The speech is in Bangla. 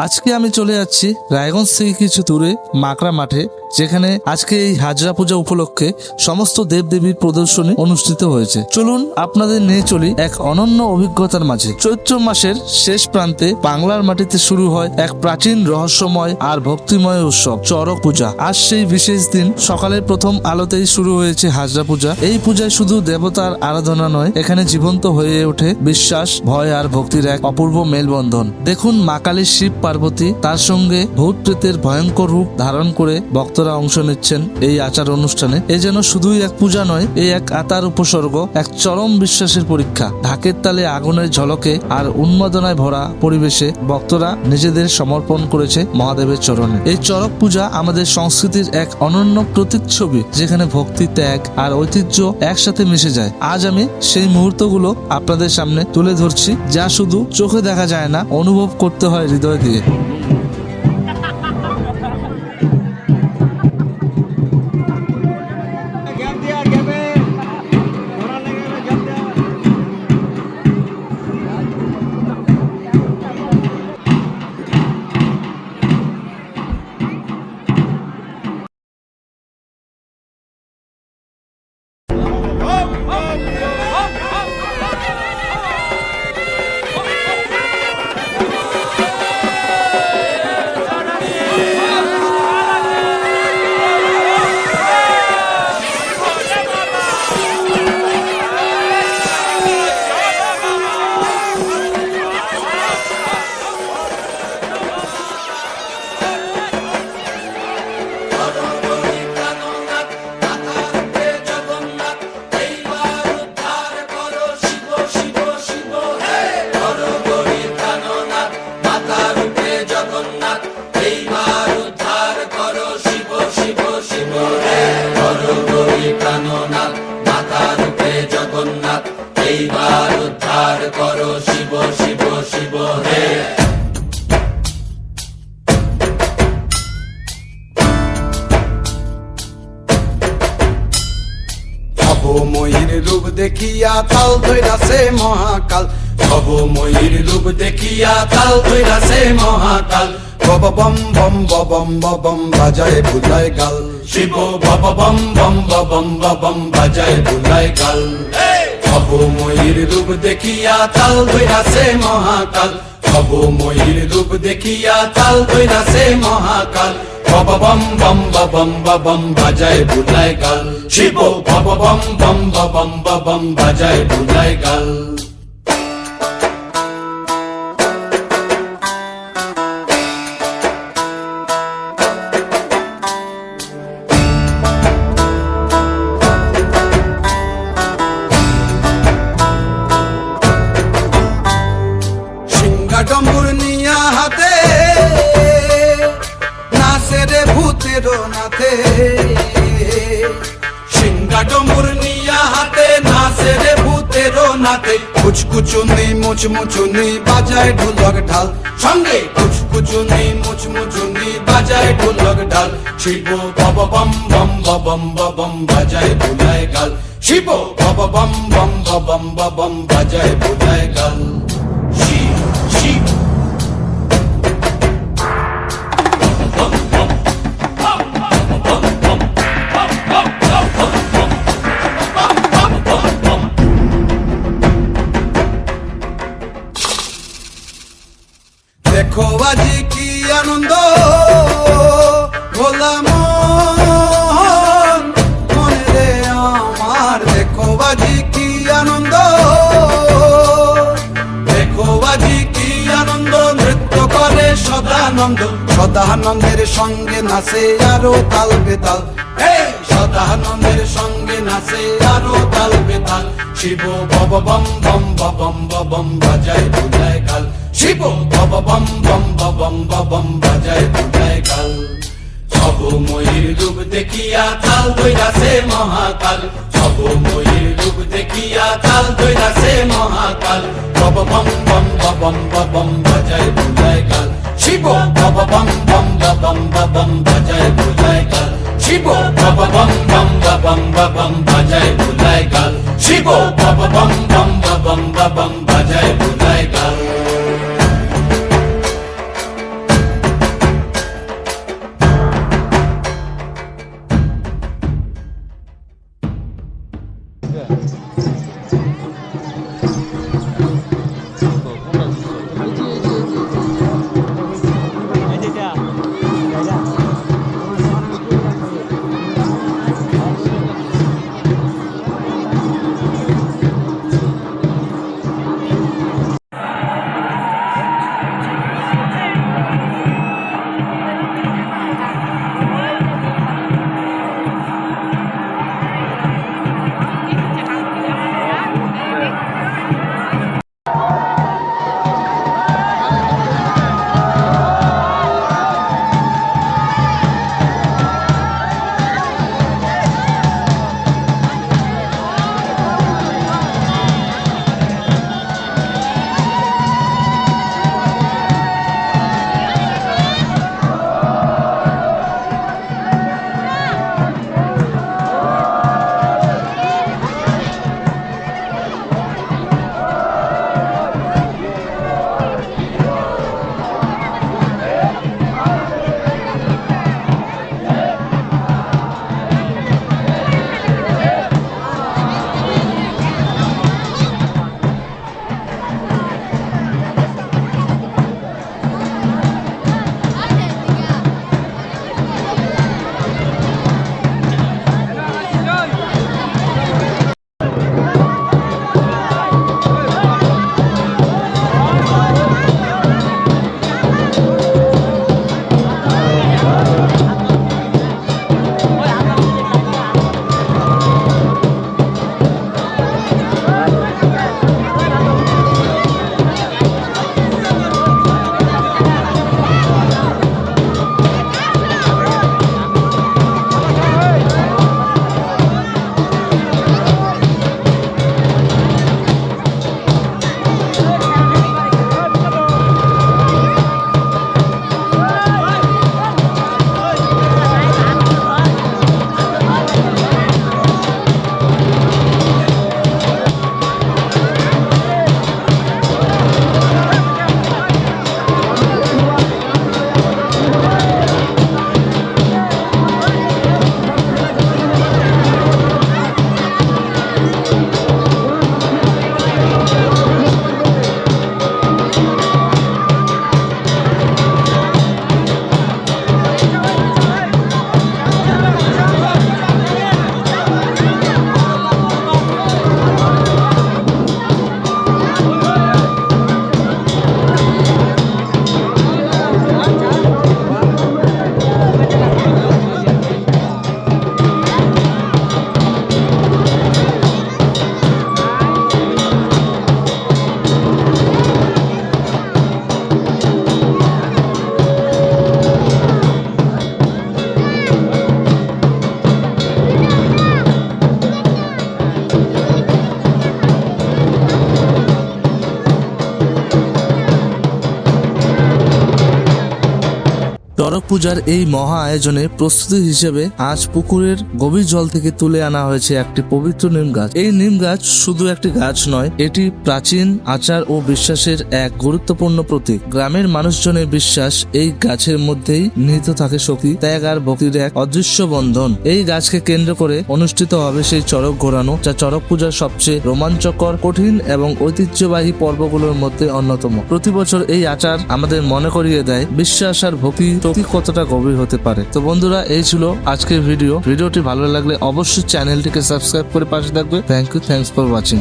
আজকে আমি চলে যাচ্ছি রায়গঞ্জ থেকে কিছু দূরে মাকড়া মাঠে, যেখানে আজকে এই হাজরা পূজা উপলক্ষে সমস্ত দেবদেবীর প্রদর্শনী অনুষ্ঠিত হয়েছে। চলুন আপনাদের নিয়ে চলি এক অনন্য অভিজ্ঞতার মাঝে। চৈত্র মাসের শেষ প্রান্তে বাংলার মাটিতে শুরু হয় এক প্রাচীন রহস্যময় আর ভক্তিময় উৎসব চড়ক পূজা। আজ সেই বিশেষ দিন। সকালের প্রথম আলোতেই শুরু হয়েছে হাজরা পূজা। এই পূজায় শুধু দেবতার আরাধনা নয়, এখানে জীবন্ত হয়ে ওঠে বিশ্বাস, ভয় আর ভক্তির এক অপূর্ব মেলবন্ধন। দেখুন মা কালীর শিব পার্বতী, তার সঙ্গে ভূত প্রেতের ভয়ঙ্কর রূপ ধারণ করে ভক্তরা অংশ নিচ্ছেন এই আচার অনুষ্ঠানে। এ যেন শুধুই এক পূজা নয়, এই এক আত্মার উপসর্গ, এক চরম বিশ্বাসের পরীক্ষা। ঢাকের তালে, আগুনের ঝলকে আর উন্মাদনায় ভরা পরিবেশে ভক্তরা নিজেদের সমর্পণ করেছে মহাদেবের চরণে। এই চড়ক পূজা আমাদের সংস্কৃতির এক অনন্য প্রতিচ্ছবি, যেখানে ভক্তি, ত্যাগ আর ঐতিহ্য একসাথে মিশে যায়। আজ আমি সেই মুহূর্তগুলো আপনাদের সামনে তুলে ধরছি, যা শুধু চোখে দেখা যায় না, অনুভব করতে হয় হৃদয় দিয়ে। এইবার উদ্ধার করো শিব শিব শিব হে। ভবময়ীর রূপ দেখিয়া তাল ধইরাছে মহাকাল, ভবময়ীর রূপ দেখিয়া তাল ধইরাছে মহাকাল। বব বম বম বম বম বাজায় বুলায় গাল, শিব বব বম বম বম বম বাজায় বুলায় গাল। ভবময়ীর রূপ দেখিয়া তাল ধইরাছে মহাকাল, ভবময়ীর রূপ দেখিয়া তাল ধইরাছে মহাকাল। বব বম বম বম বাজায় বুলায় গাল, শিব বব বম বম বম বাজায় বুলায় গাল। ডম্বুর নিয়া হাতে নাচে রে ভূতের নাথে, সিংহা ডম্বুর নিয়া হাতে নাচে রে ভূতের নাথে। কুচকুচুনি মুচমুচুনি বাজায় ঢোলক ঢাল, সঙ্গে কুচকুচুনি মুচমুচুনি বাজায় ঢোলক ঢাল। শিব বব বম বম বম বাজায় বুলায় গাল, শিব বব বম বম বম বাজায় বুলায় গাল। শিব দেখো আজি কি আনন্দ ভোলা মন, মনে রে আমার দেখো আজি কি আনন্দ, দেখো আজি কি আনন্দ। নৃত্য করে সদানন্দ, সদানন্দের সঙ্গে নাচে আরো তাল বেতাল, সদানন্দের সঙ্গে নাচে আরো তাল বেতাল। শিব বব বম বম বাজায় বুলায় গাল, শিব বব বম বম বাজায় বুলায় গাল। ভবময়ীর রূপ দেখিয়া তাল ধইরাছে মহাকাল, ভবময়ীর রূপ দেখিয়া তাল ধইরাছে মহাকাল। বব বম বম বাজায় বুলায় গাল, শিব বব বম বম বাজায় বুলায় গাল, শিব বব বম বম বাজায় বুলায় গাল, শিব বব বম বম বাজায় বুলায় গাল। চড়ক পূজার এই মহা আয়োজনে প্রস্তুতি হিসেবে আজ পুকুরের গভীর জল থেকে তুলে আনা হয়েছে একটি পবিত্র নিম গাছ। এই নিম গাছ শুধু একটি গাছ নয়, এটি প্রাচীন আচার ও বিশ্বাসের এক গুরুত্বপূর্ণ প্রতীক। গ্রামের মানুষজনের বিশ্বাস এই গাছের মধ্যেই নিহিত থাকে শক্তি, ত্যাগ আর ভক্তির এক অদৃশ্য বন্ধন। এই গাছকে কেন্দ্র করে অনুষ্ঠিত হবে সেই চড়ক ঘোরানো, যা চড়ক পূজার সবচেয়ে রোমাঞ্চকর, কঠিন এবং ঐতিহ্যবাহী পর্বগুলোর মধ্যে অন্যতম। প্রতি বছর এই আচার আমাদের মনে করিয়ে দেয় বিশ্বাস আর ভক্তি কতটা গভীর হতে পারে। তো বন্ধুরা, এই ছিল আজকের ভিডিওটি ভালো লাগলে অবশ্যই চ্যানেলটিকে সাবস্ক্রাইব করে পাশে থাকবে। Thanks for watching.